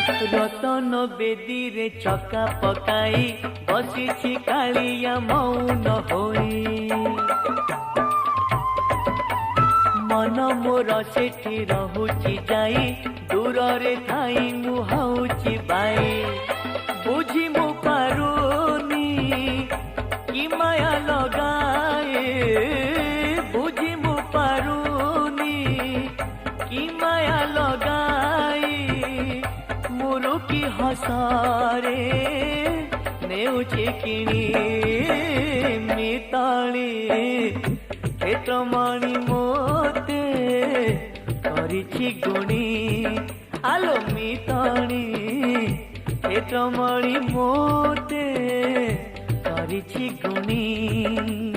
रतन बेदी रे चका पकाई बसी कालिया मौन होई मन मोर सेठी रहुची जाई दूर रे थाई मुहाउची बाई बुझी मु पारुनी कि माया लगाए बुझी मु पारुनी कि माया लगाई मुरु की हसारे नेउची किणी मिताली क्षेत्रमणि मोते करिछि गुणी आलो मिताली क्षेत्रमणि मोते करिछि गुणी।